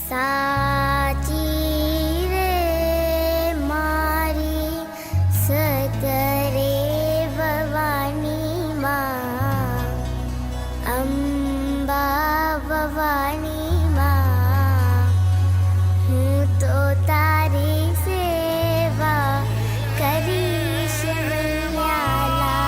साची रे मारी सतरे भवानी माँ, अम्बा भवानी माँ, हूँ तो तारी सेवा करीश मैया लाल।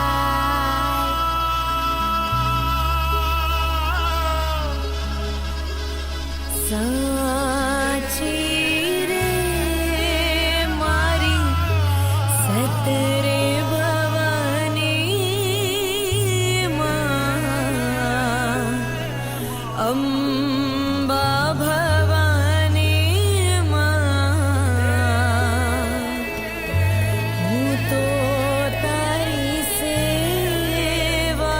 साची रे मारी सतरे भवानी माँ, अम्बा भवानी माँ, हूँ तो तारी सेवा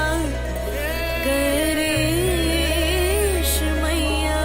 करीश मैया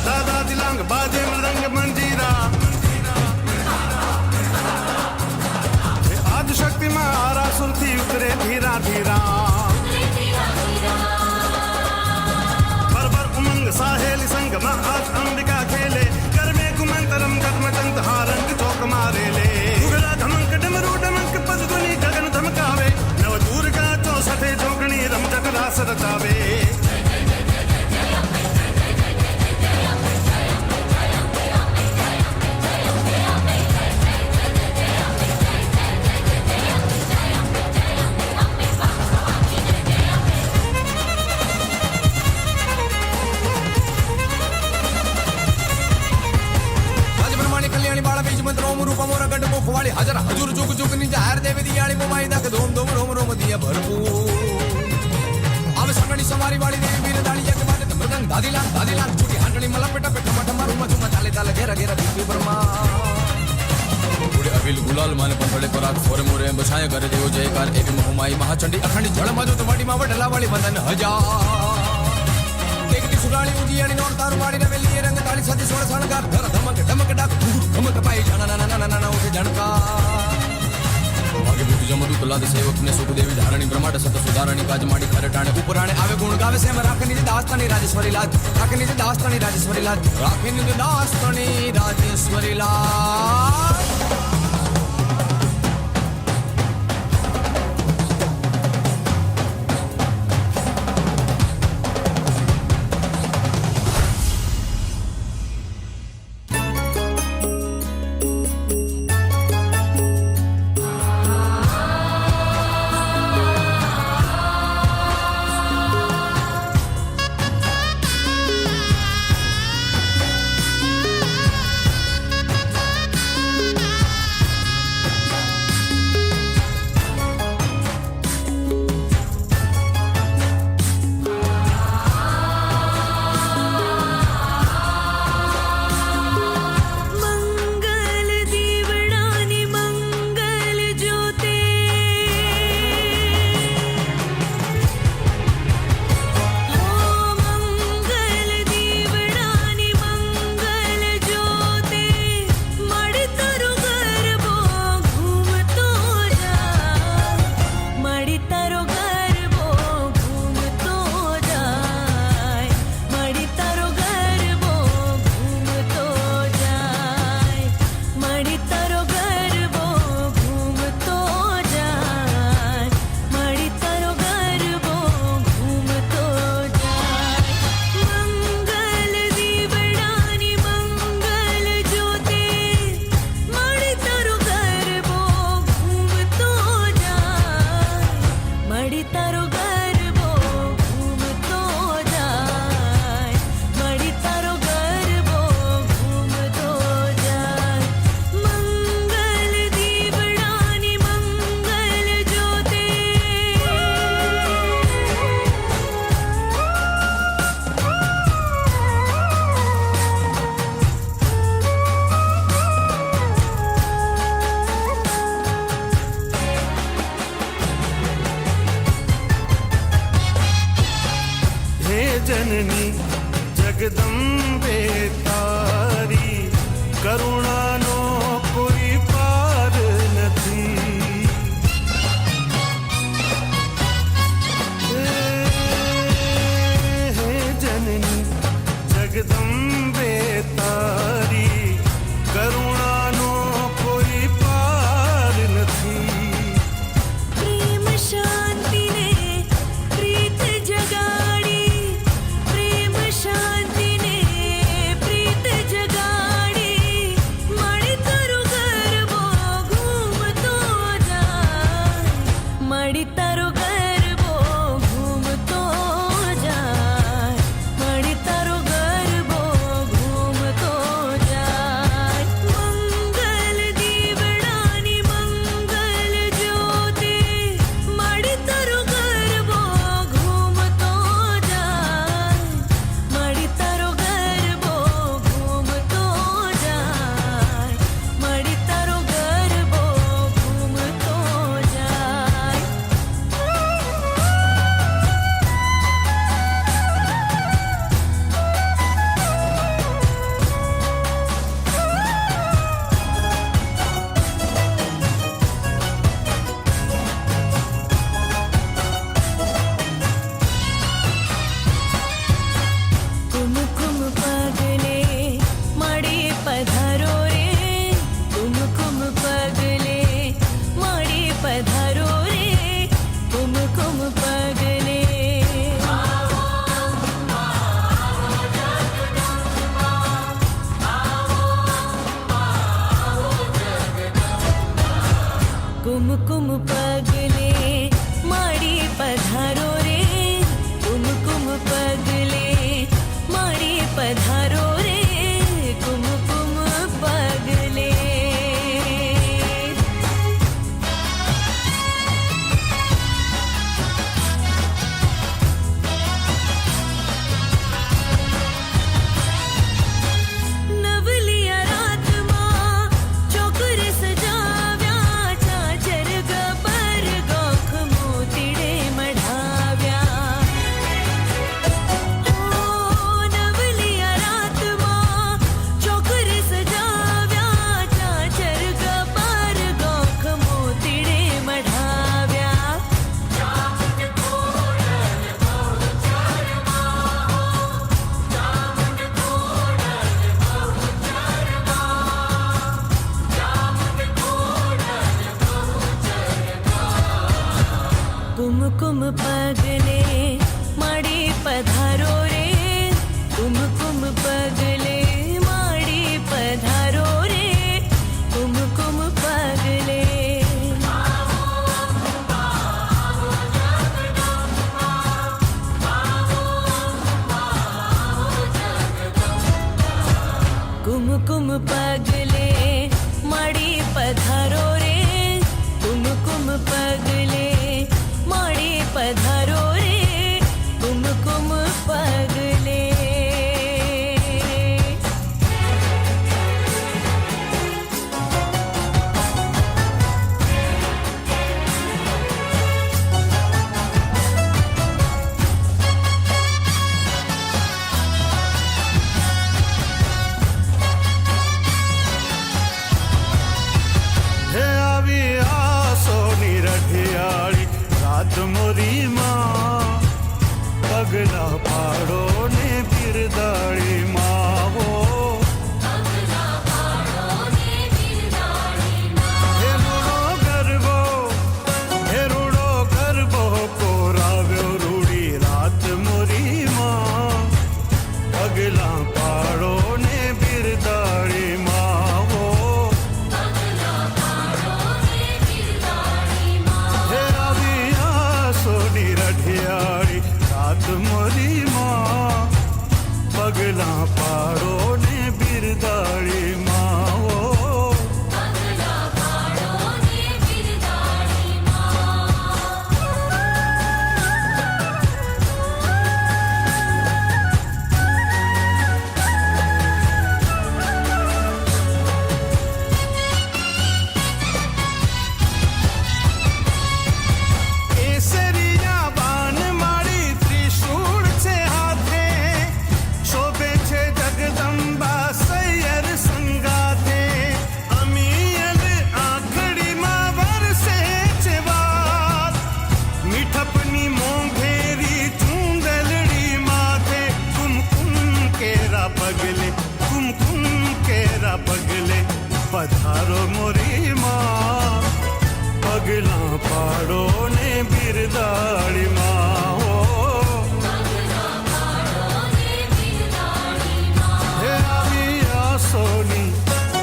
दादा दिलांग बाजे मृदंग मंजीरा, आदि शक्ति में आरा सुरती उतरे धीरा धीरा, भर उमंग साहेली संग में आज अंबिका खेले, कर में गुमंतरम गदमचंत हारंग चौक मारे ले, उगला धमंक डमरू डमंक पद ध्वनि गगन धमकावे, नव दुर्गा चौसठे जोगणी रम जग रास रचावे। कल्याणी बाला बीज मंत्र ओम रूप मोर गड मुखवाली हजर हजूर जुग जुग निज हर देवी दियाली मोमाई दक धोम धोम रोम रोम दिया भरपूर। अब संगणी सवारी वाली देवी वीर दाली जग बाजे मृदंग दादीलाल छुटी हांडणी मला पेटा पेटा मठमा रुमा झुमा ताले ताले घेरा घेरा बीपी ब्रह्मा। थोड़े अबिल गुलाल माने पथड़े पराग फोरे मोरे बछाया करे देव जयकार एक मोमाई महाचंडी अखंडी जड़ माजो तो वाडी मा वडला वाली मदन हजार। देखती सुराली उजियाणी नौर तारू वाड़ी नवेली रंग ताली सती सोण सणकार धर धमक धमक डाक धमक पाई जाना ना ना ना ना उठे झणका। भाग्य बुद्धि जमदू कलाद सेवक ने सुख देवी धारणी ब्रह्मांड सत सुधारणी काज माड़ी खरे टाणे उपराणे आवे गुण गावे सेम राखे निज दास्तानी राजेश्वरी लाज, राखे निज दास्तानी राजेश्वरी लाज, राखे निज दास्तानी राजेश्वरी लाज। जननी जगदंबे तारी करुणानो कोई पार નથી હે જનની જગદંબે તારી કરુણાનો કોઈ પાર નથી પ્રેમ શાંતિ ને પ્રીત જગાડી પ્રેમ શાંતિ ને પ્રીત જગાડી મળી તારું ગરબો ઘૂમતો જાય મળી તારું ગરબો ઘૂમતો જાય મળી તારો ગરબો ઘૂમતો જાય મંગલ દીવડાની મંગલ જ્યોતિ મળી તારો ગરબો ઘૂમતો જાય મળી તારો ગરબો ઘૂમતો જાય મળી તારો ગરબો ઘૂમતો જાય કુમકુમ પગલે મળી પધારો રે કુમકુમ પગલે મળી પધારો રે કુમકુમ પગલે કુમકુમ પગલે મળી પધારો રે કુમકુમ પગલે મળી પધારો રે કુમકુમ પગલે નવલિયા રાતમાં ચોકર સજાવ્યા ચાચર ગબર ગોખ મોતીડે મઢાવ્યા નવલિયા રાતમાં ચોકર સજાવ્યા ચાચર ગબર ગોખ મોતીડે મઢાવ્યા કુમકુમ પગલે મળી પધારો રે કુમકુમ પગલે મળી પધારો રે કુમકુમ પગલે કુમકુમ પગલે મળી પધારો રે કુમકુમ પગલે મળી પધારો રે કુમકુમ પગલે હે આવી આસોની રઢિયાળી રાત મોરી માં પગલા પાડો ને બિરદાળી માવો હેરુડો ગરબો કોરાવ્યો રૂડી રાત મોરી માં પગલા પાડો ને બિરદાળી માવો હે આવી આસોની રઢિયાળી રાત મોરી માં પગલા પાડો ને બિરદાળી માવો કેસરિયા બાન માળી ત્રિશૂળ છે બિરદાળી માં હો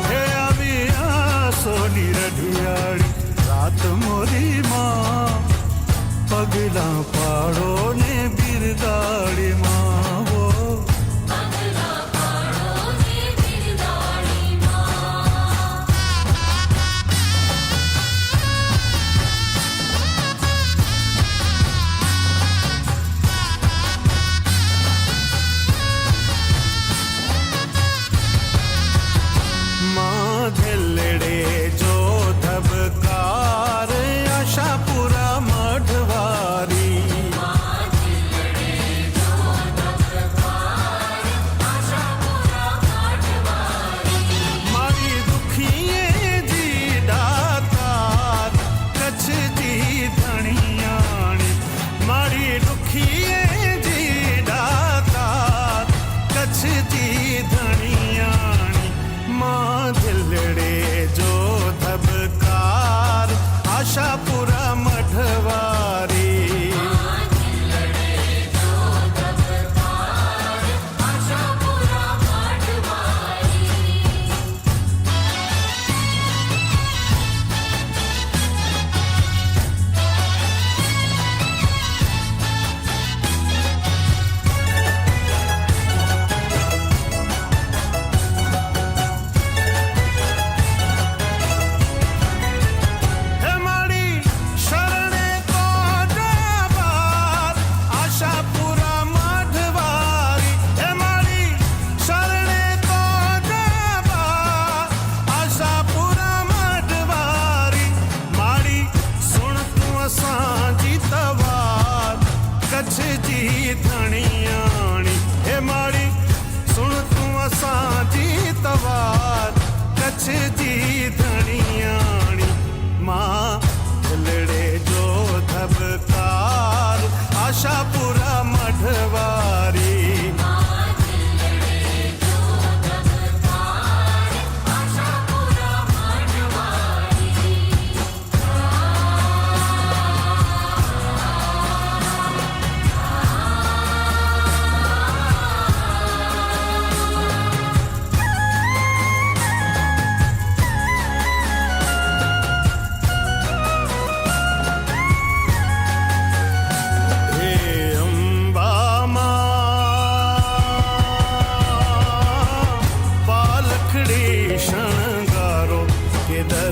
હે આવી આ સોની રઢિયાળી રાત મોરી માં પગલા પાડો ને બિરદાળી માં હો ધેલડે જો ધબકાર આશાપુરા મઢવારી મારી દુખીએ જી દાતાર કચ્છજી ધણિયાણી મારી દુખીએ જી દાતાર કચ્છજી ધણિયાણી માં દિલડે જો ધબકાર આશાપુરા મઢવારી કચ્છજી ધણિયાણી હે મારી સુણ તું અસાંજી તવાર કચ્છજી ધણિયાણી માં દિલડે જો ધબકાર આશાપુરા મઢવારી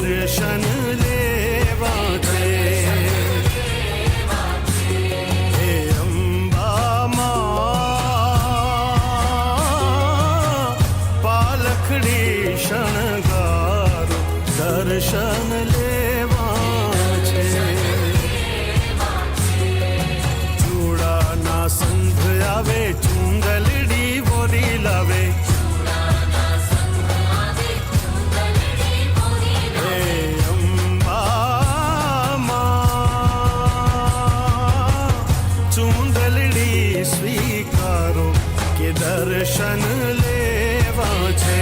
દર્શન લેવા છે હે અંબામાં પાલખડી શણગારો દર્શન લેવા છે ચૂડાના સંઘ આવે ચુંગલડી બોરી લાવે સ્વીકારો કે દર્શન લેવા છે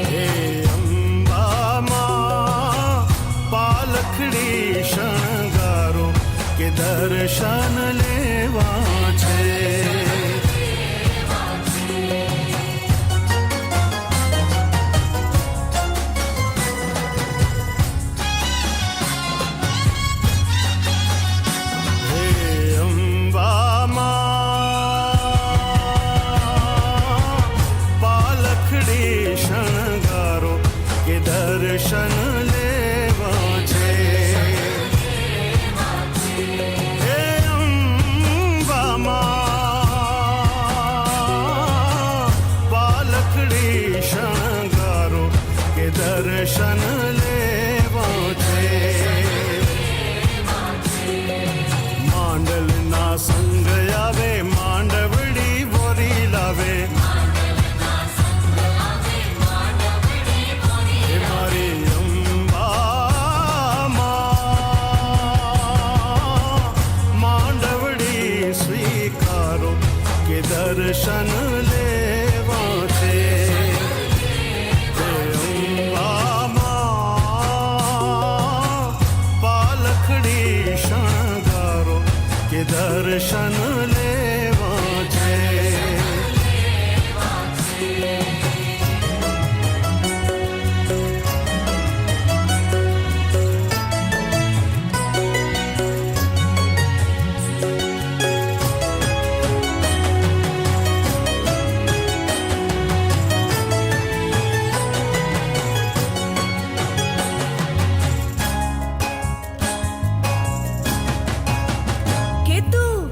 હે અંબામાં પાલખડી શણગારો કે દર્શન લેવા છે દર્શન લેવા છે હે અંબામાં પાલખડી શણગારો કે દર્શન લેવા છે માંડલના સંગ આવે માંડવડી બોરી લાવે દર્શન લેવા છે હે અંબામાં પાલખ દર્શન લેવા છે કે તું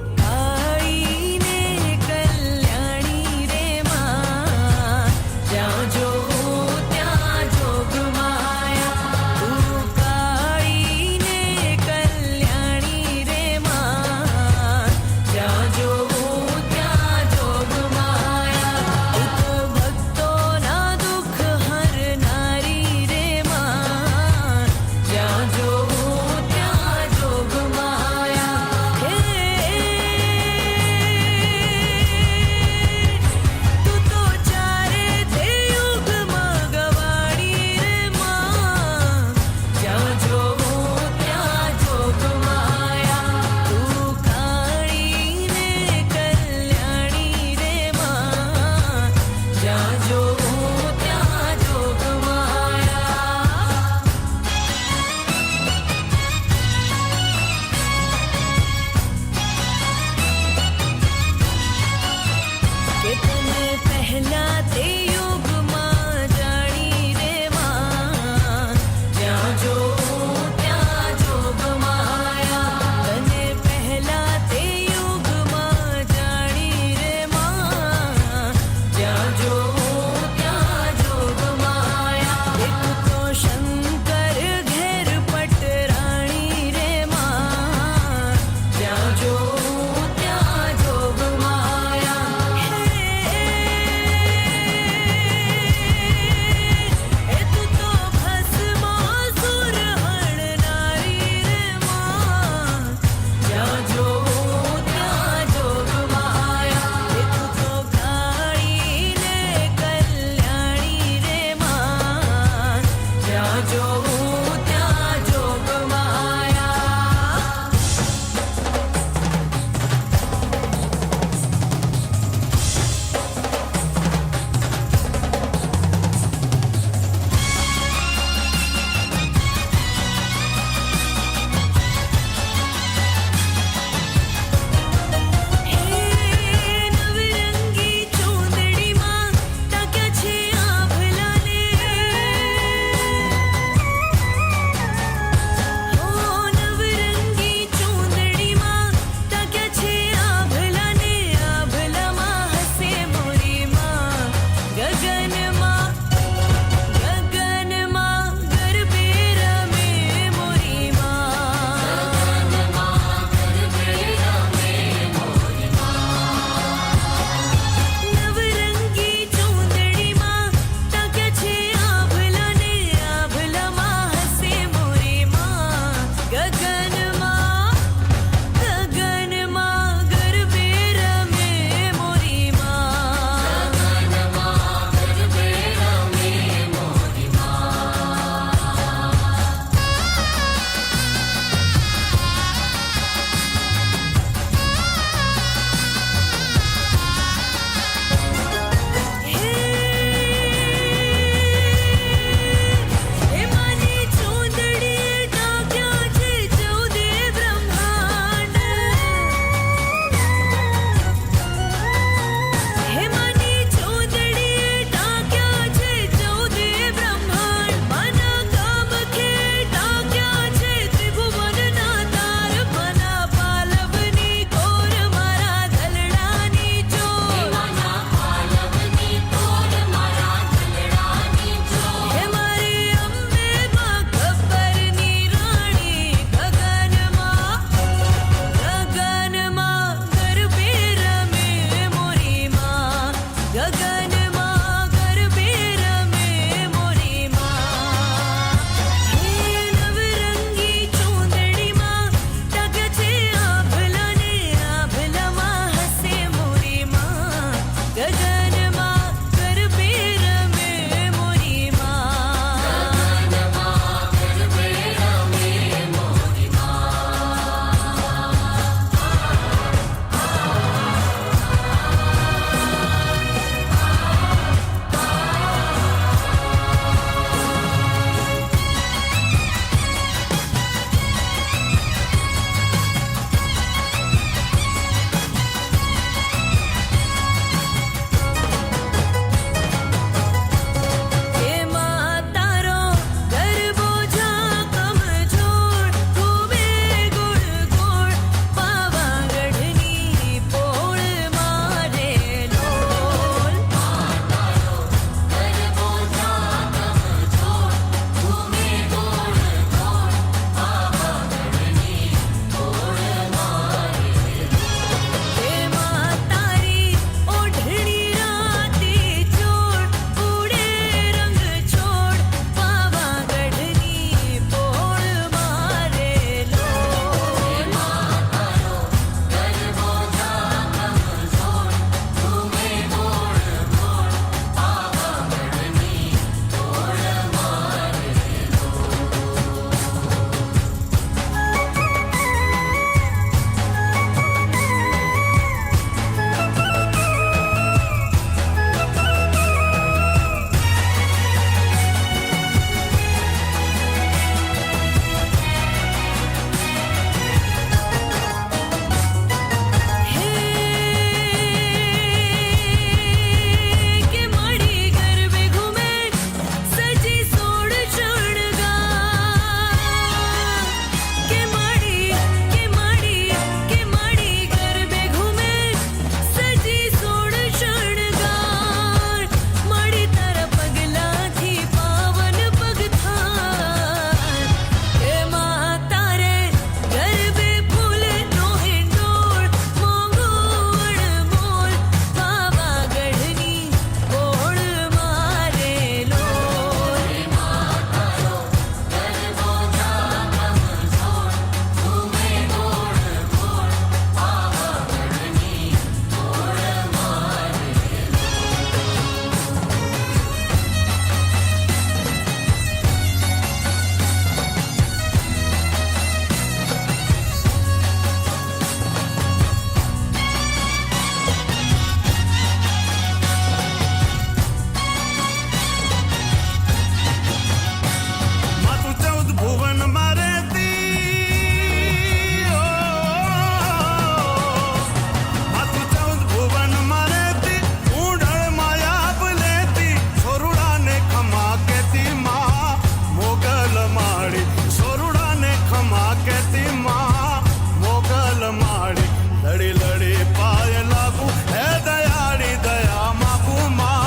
माँ कहती माँ मोगल माड़ी लड़ी लड़ी पाय लागू है दयाड़ी दया मागू माँ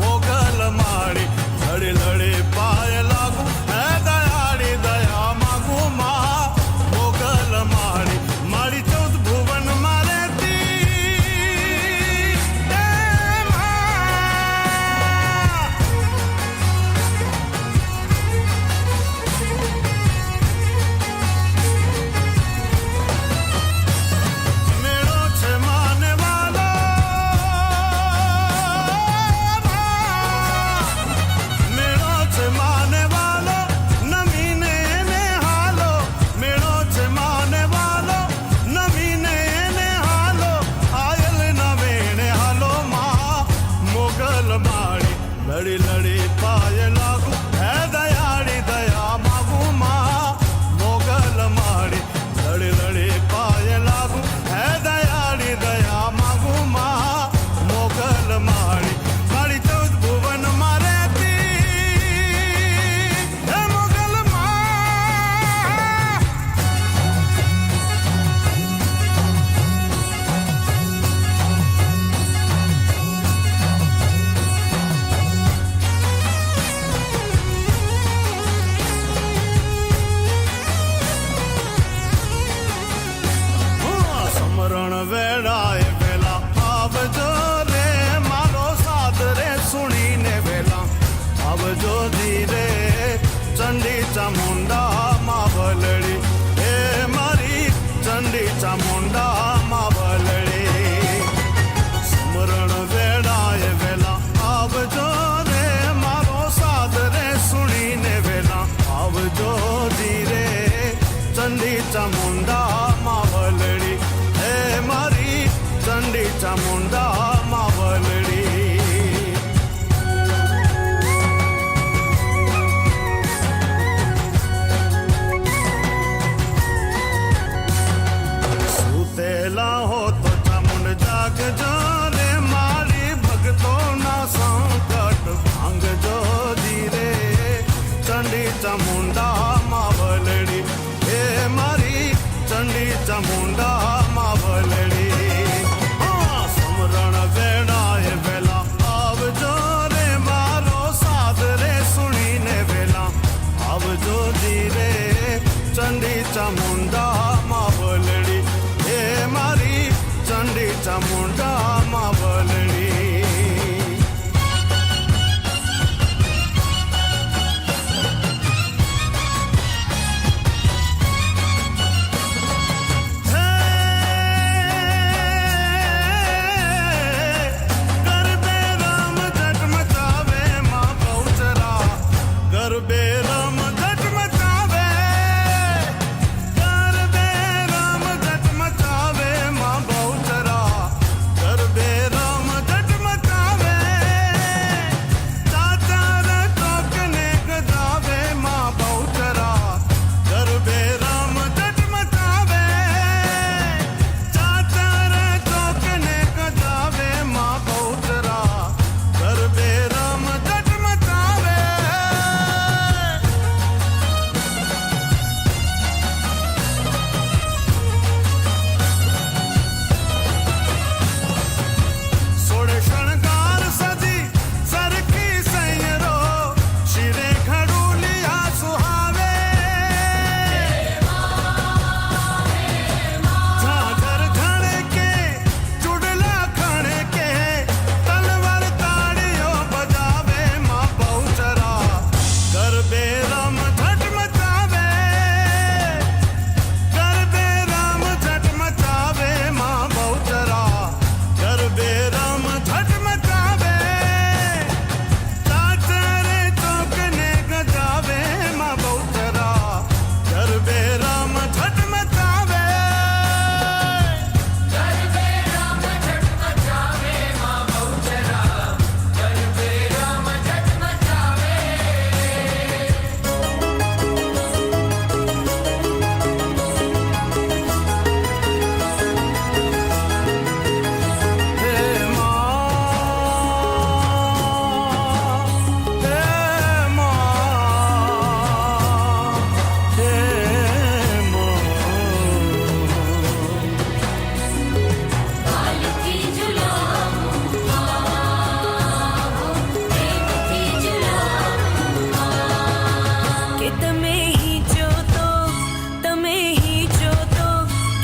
मोगल माड़ी लड़ी लड़ी पाय लागू है दयाड़ी दया मागू माँ मोगल माड़ी माड़ी चौथ भुवन मारे ती मेड़ो छे माने वालो मेड़ो छे माने वालो नमीने ने हालो मेड़ो छे माने वालो नमीने ने हालो आयल नवेने हालो माँ मोगल माड़ी लड़ी लड़ी पाय लागू है दयाड़ी दया मागू माँ मोगल माड़ी लड़ी लड़ी पाय लागू है दयाड़ी दया मागू माँ मोगल माड़ी माड़ी चौथ भुवन मारे ती हे मोगल माँ સમરણ વેળાએ વેલા આવજો રે મારો સાદ રે સુણીને વેલા આવજો ધીરે ચંડી ચામુંડા માવલડી હે મારી ચંડી ચામુંડા માવલડી સમરણ વેળાએ વેલા આવજો રે મારો સાદ રે સુણીને વેલા આવજો ધીરે ચંડી ચામુંડા માવલડી હે મારી ચંડી ચામુંડા માવલડી સુતેલા હો તો ચામુંડ જાગજો રે મારી ભક્તોના સંકટ ભાંગજો ધીરે ચંડી ચામુંડા માવલડી હે મારી ચંડી ચામુંડા માવલડી સમરણ વેળાએ વેલા આવજો રે મારો સાદ રે સુણીને વેલા આવજો ધીરે ચંડી ચામુંડા માવલડી હે મારી ચંડી ચામુંડા માવલડી ગરબે રામ જટ મચાવે માં બહુચરા ગરબે રામ જટ મચાવે ગરબે રામ જટ મચાવે માં બહુચરા ગરબે રામ જટ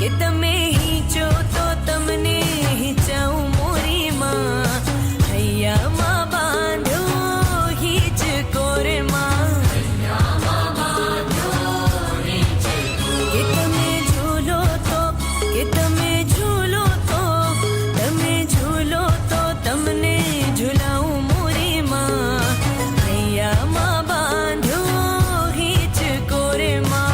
કે તમે હીચો તો તમને હિચાવું મોરી માં હૈયામાં બાંધો હીચ કોરે માં કે તમે ઝૂલો તો તમે ઝૂલો તો તમને ઝૂલાવું મોરી માં હૈયામાં બાંધો હીચ કોરે માં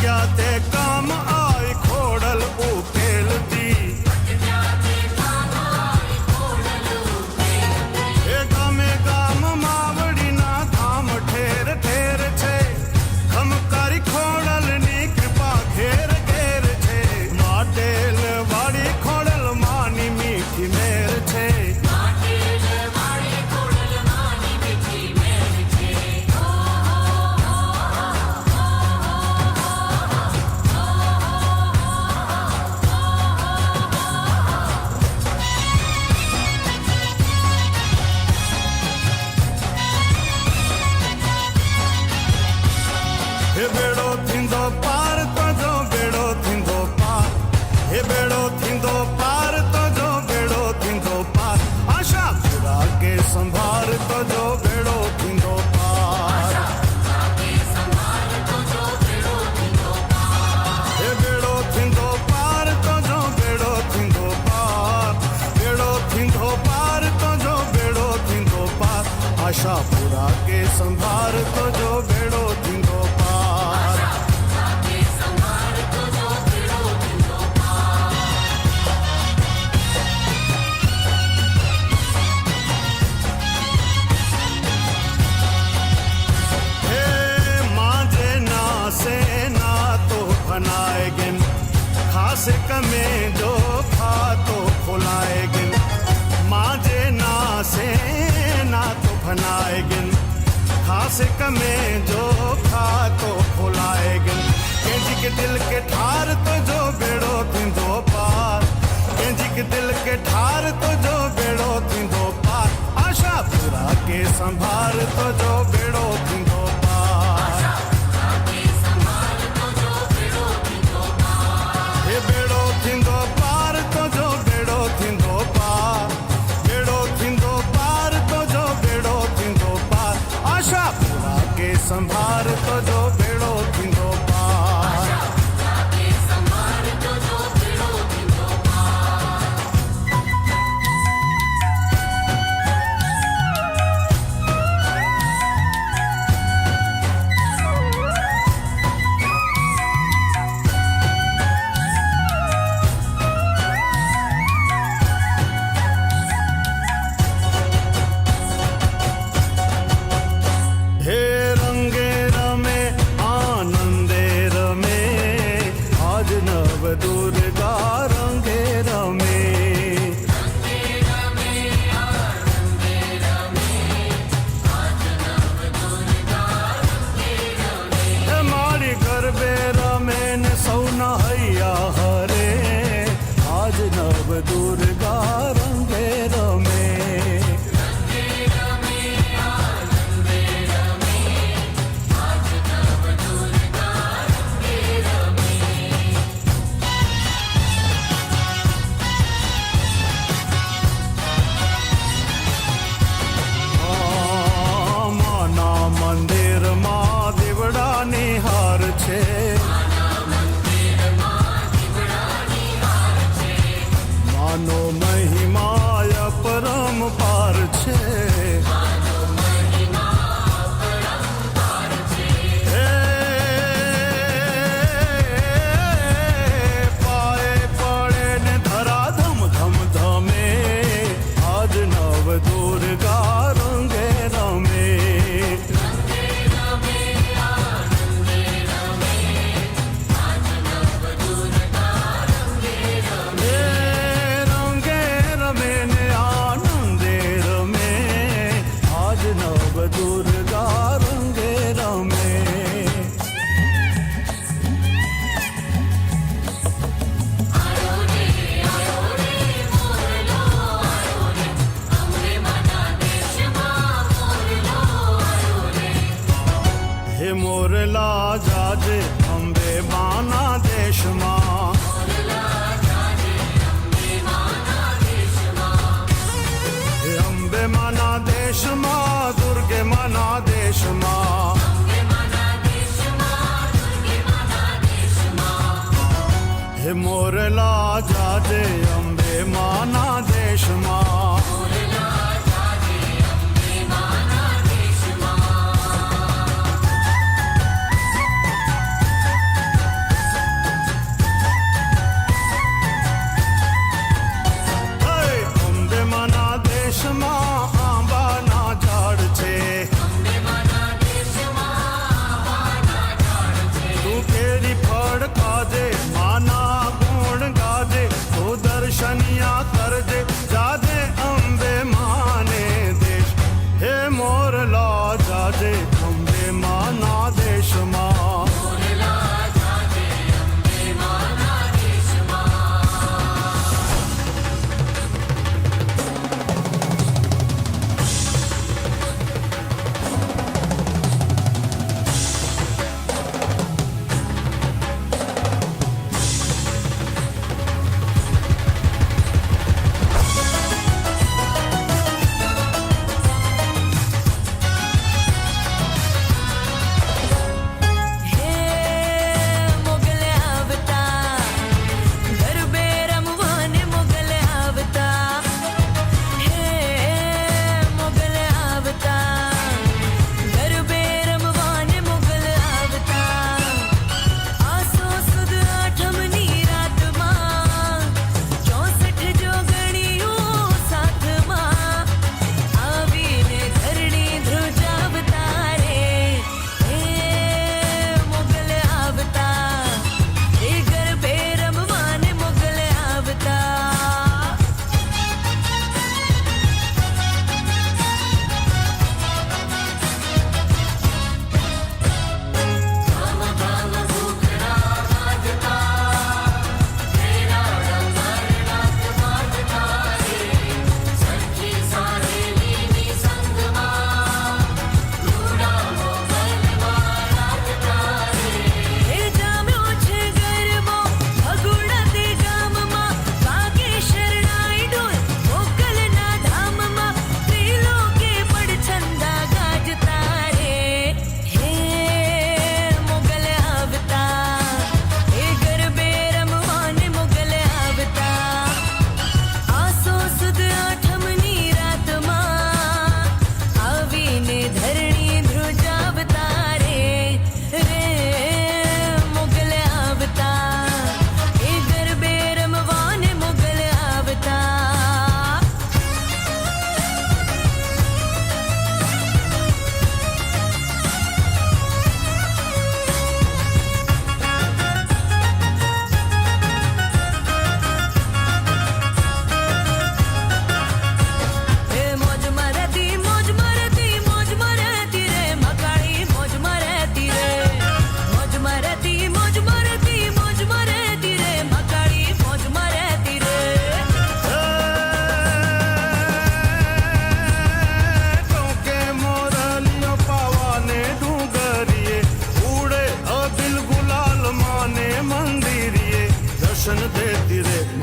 ભટક્યા તે કામ આઈ ખોડલ ઉકેલતી એ ગામે ગામ માવડીના ધામ ઠેર ઠેર છે ખમકારી ખોડલની કૃપા ઘેર ઘેર છે માટેલ વાડી ખોડલ માની મીઠી મેર છે હે બેડો થીંદો પાર તો જો બેડો થીંદો પાર હે બેડો થીંદો પાર તો જો બેડો થીંદો પાર આશા પૂરા કે સંભાર તો જો બેડો થીંદો પાર હે બેડો થીંદો પાર તો જો બેડો થીંદો પાર બેડો થીંદો પાર તો જો બેડો થીંદો પાર આશા પૂરા કે સંભાર તો જો બેડો થીંદો પાર હે માજે ના સે ના તો બનાએગન ખાસ કમે જો ખા તો ખોલાએગન માજે ના સે ના તો बनाएगन खास कमे जो खा तो खोलाएगन केंजी के दिल के ठार तो जो बेड़ो थींदो पार केंजी के दिल के ठार तो जो बेड़ो थींदो पार आशा पूरा के संभार तो जो बेड़ो थींदो पार हे बेड़ो थींदो पार तो जो बेड़ो थींदो पार बेड़ो थींदो पार तो जो बेड़ो थींदो पार आशा पूरा के संभार तो जो बेड़ो थींदो पार हे रंगे रमे आनंदे रमे आज नव दुर्गा रंगे रमे हे मारी गरबे रमे ने सौना हैया हरे आज नव दुर्गा रंगे रमे માના મંદિરમાં દીવડાની હાર છે માનો મહિમા અપરંપાર છે હે પાએ પડે ને ધરા ધમ ધમ ધમે આજ નવ દુર્ગા રંગે રમે હે રંગે રમે ને આનંદે રમે આજ નવ દુર્ગા રંગે રમે હે મોરલા જાજે અંબે માના દેશમાં હે અંબે માના દેશમાં દુર્ગે માના દેશમાં હે મોરલા જાજે અંબે માના દેશમાં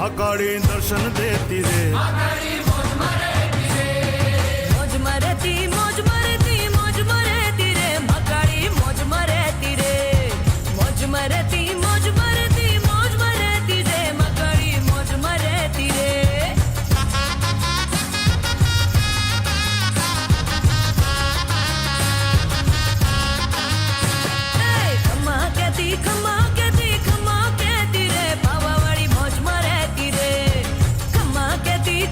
મકાળી દર્શન દેતી રે મોજ મરેતી મોજ મરેતી મોજ મરેતી રે મકાળી મોજ મરેતી રે મોજ મરેતી મોજ મરેતી મોજ મરેતી રે મકાળી મોજ મરેતી રે ખમા કેતી રે પાવાવાળી મોજ મરેતી રે ખમા કેતી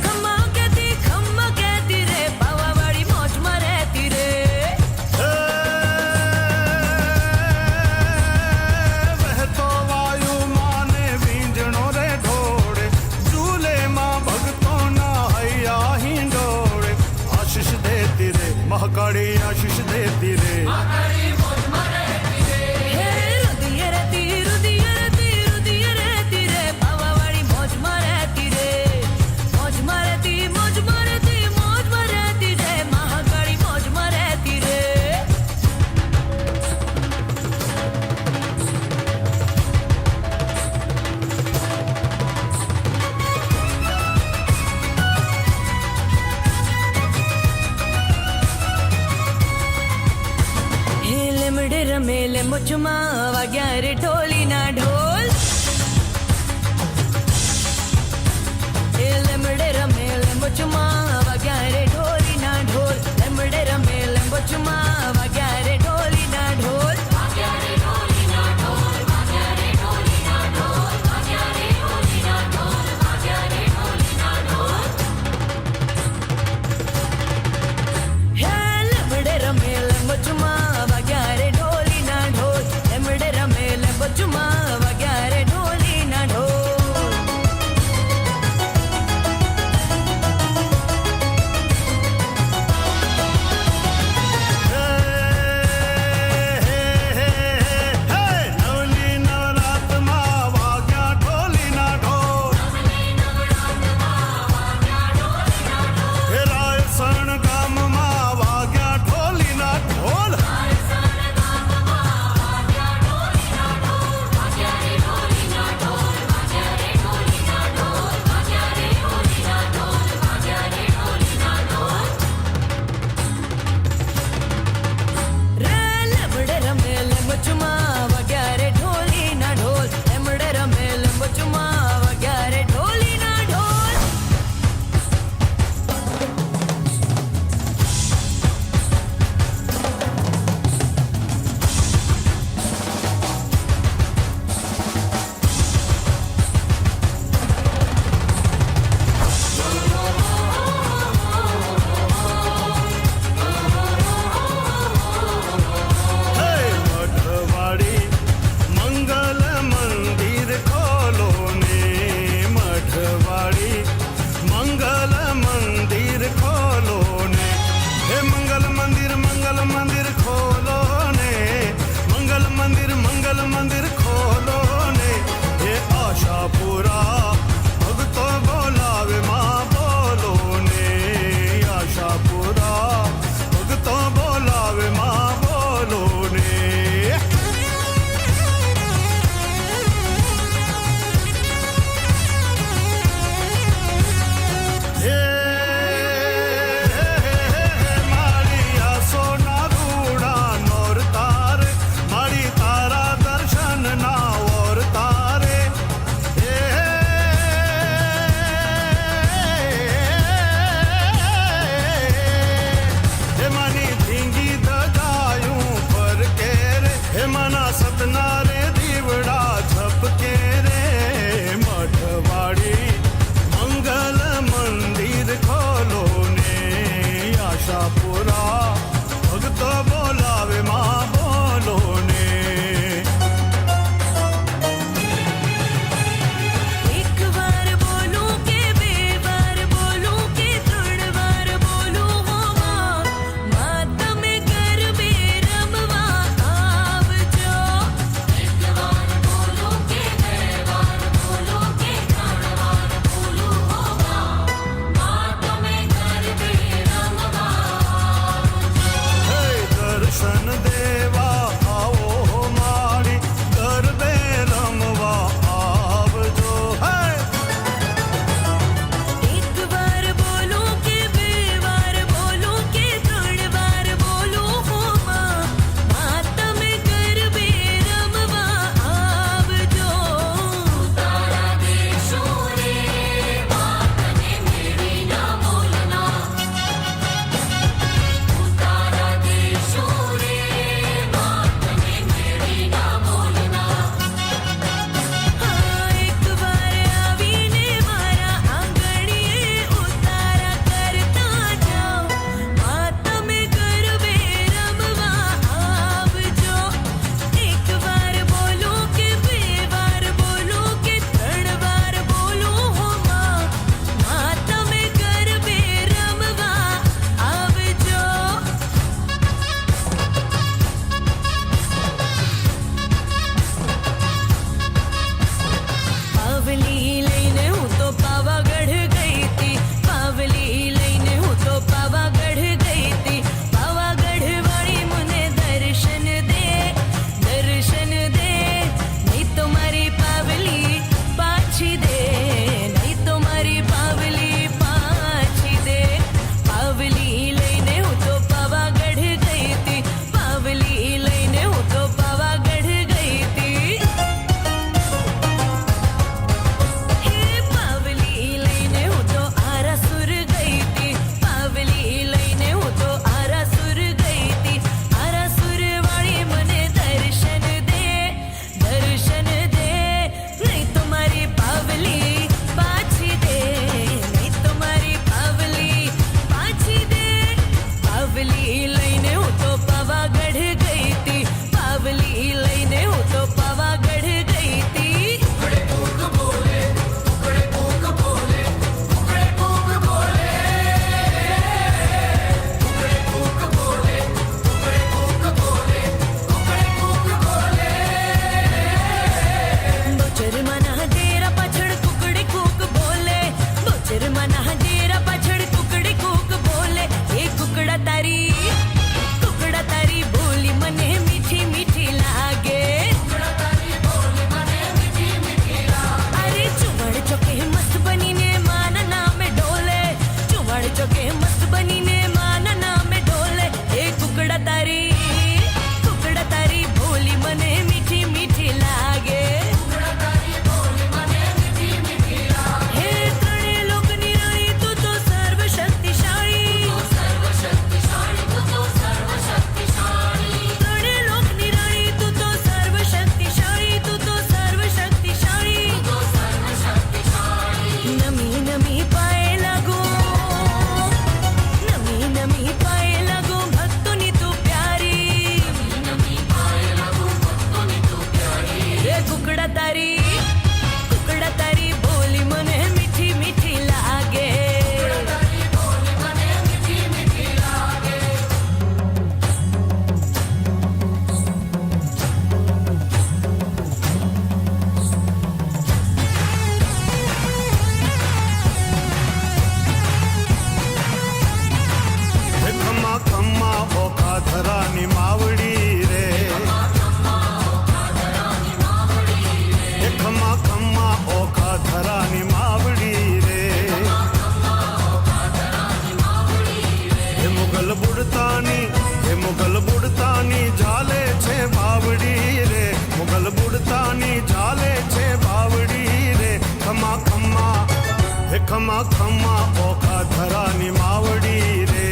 હે ખમા ખમા ઓખા ધરાની માવડી રે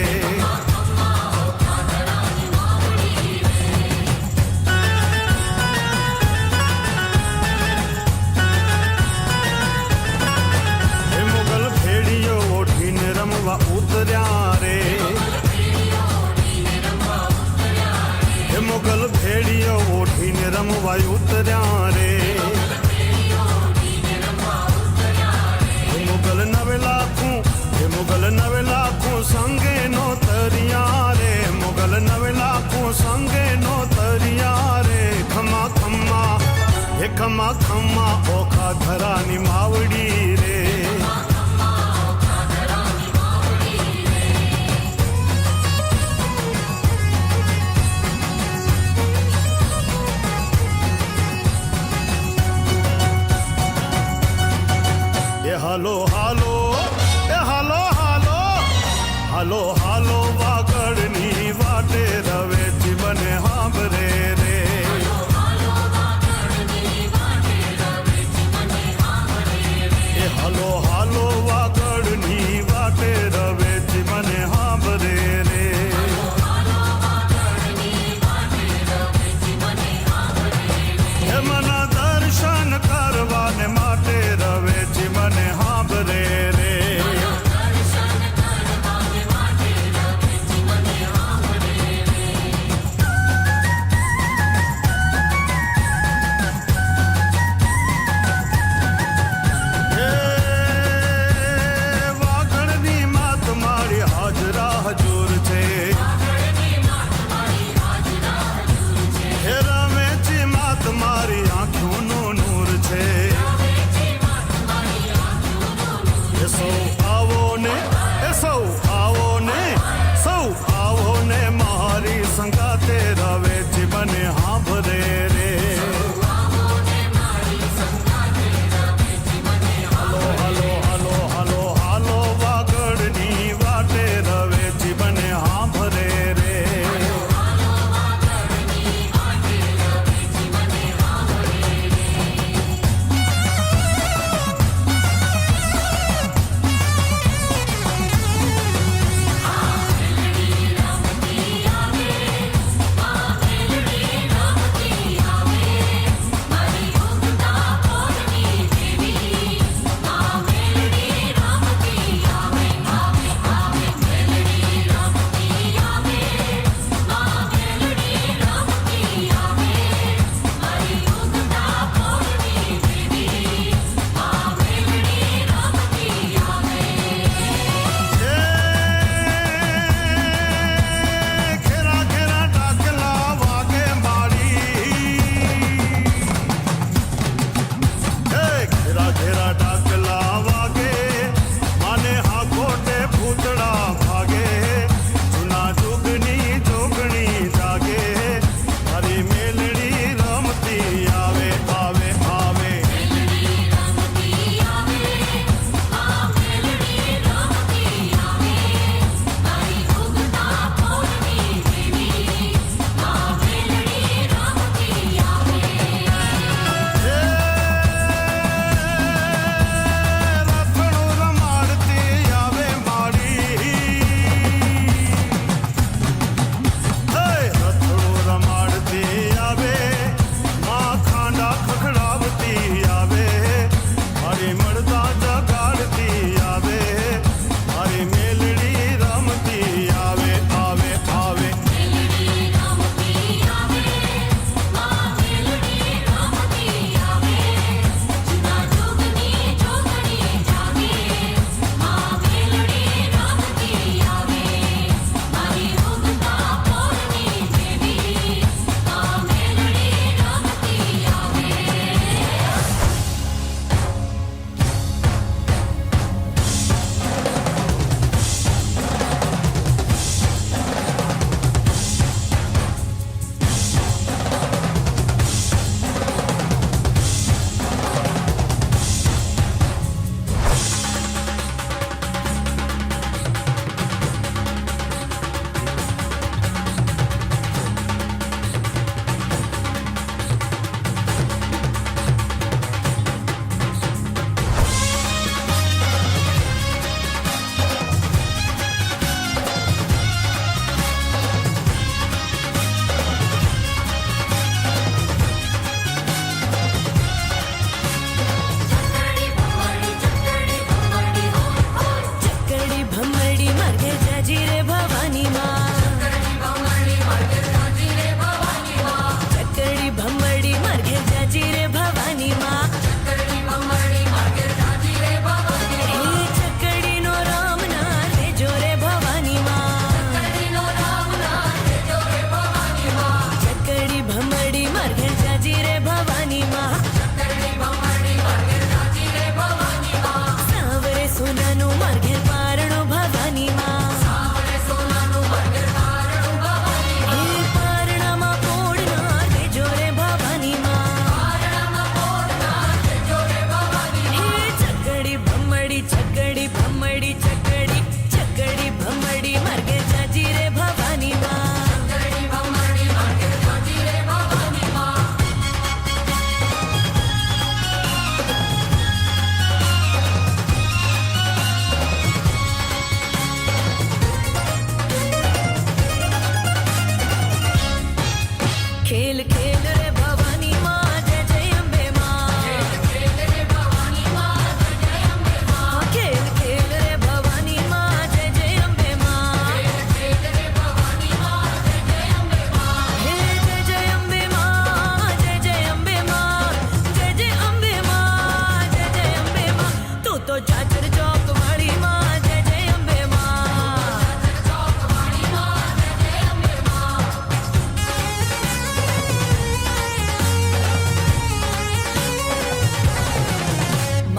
હે મુગલ ભેડીઓ ઓઠીને રમવા ઉતર્યા રે હે મુગલ ભેડીઓ ઓઠીને રમવા ઉતર્યા રે હે મુગલ નવે લાખું સંગે નો તરિયા રે મુગલ નવે લાખું સંગે નો તરિયા રે ખમા ખમા હે ખમા ખમા ઓખા ધરાની માવડી રે એ હાલો હાલો એ હાલો હાલો હાલો હાલો વાગડની વાટે રવે જીવને હાંભરે રે એ હાલો હાલો વાગડની વાટે રવે જીવને હાંભરે રે હે મના દર્શન કરવાને માટે રવે જીવને હાંભરે રે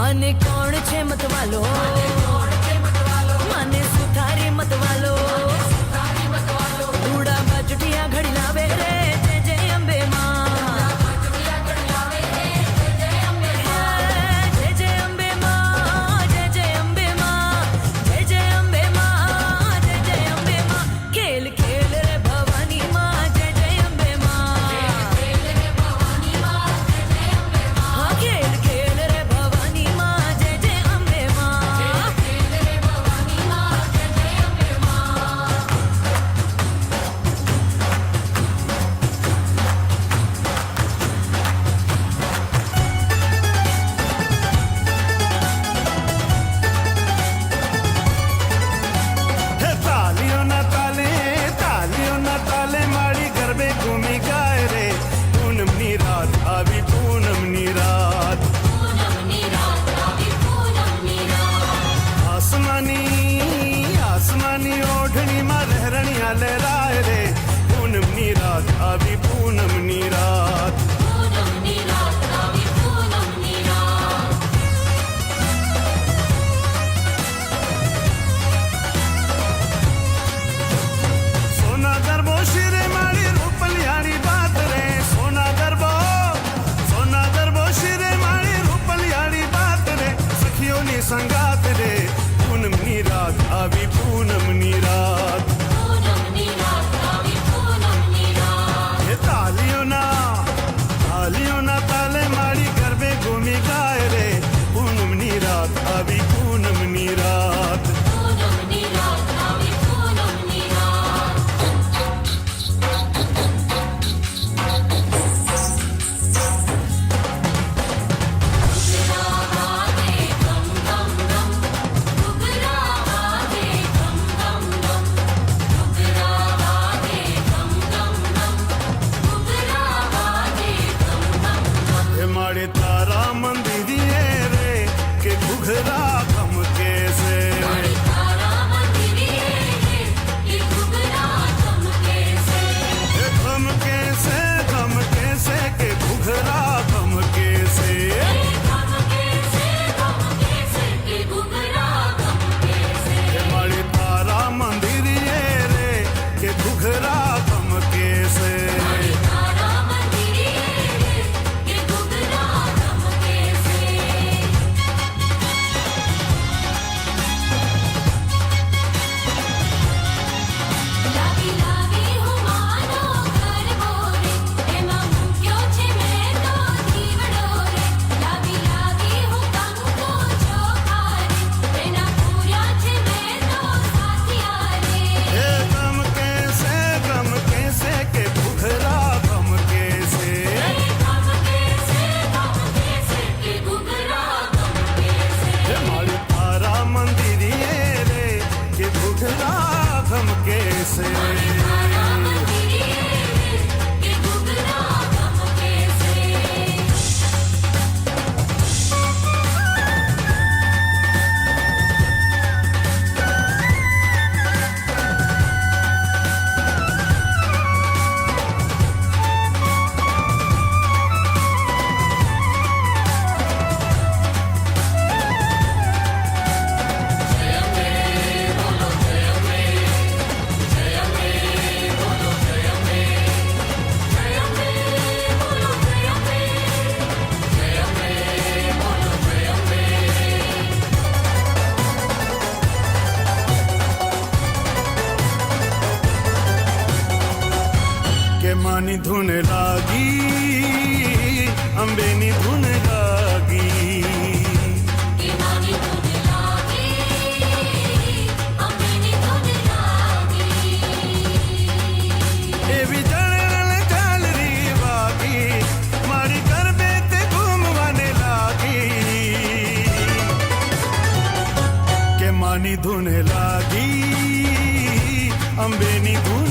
મને કોણ છે મતવાલો મને સુથારી મતવાલો રૂડા બજટિયા ઘડી લાવે રે જય જય અંબે માં જય જય અંબે માં જય જય અંબે માં જય જય અંબે માં જય જય અંબે માં ખેલ ખેલ રે ભવાની માં જય જય અંબે માં હા ખેલ ખેલ રે ભવાની માં જય જય અંબે માં હે તાલીઓ ના તાલે મારી ગરબે ઘૂમી ગાય રે પૂનમની રાત આવી પૂનમની રાત આસમાની ઓઢણીમાં લહેરણિયા લહેરાય રે પૂનમની રાત આવી પૂનમની રાત સોના ગરબો શિરે મારી રૂપલિયારી બાત રે સોના ગરબો શિરે મારી રૂપલિયારી બાત રે સખીઓની સંગાત રે પૂનમની રાત આવી પૂનમની રાત એ તાલીઓના તાલે મારી ગરબે ઘૂમી ગાય રે પૂનમની રાત આવી પૂનમની રાત એ મારે તારા મંદિરીએ રે કે ઘુઘરા ગમ કેસે ગમ કેસે કે ઘુઘરા ગમ કેસે એ મારે તારા મંદિરીએ રે કે ઘુઘરા ગમ કેસે ગમ કેસે કે ઘુઘરા ગમ કેસે હે મારી તારા મંદિરીએ રે કે ઘુઘરા ગમ કેસે કે માની ધૂન લાગી અંબેની ધૂન લાગી એવી જળેલ ચાલરી વાગી મારી ગરબે તે ઘૂમવાને લાગી કે માની ધૂન લાગી અંબેની ધૂન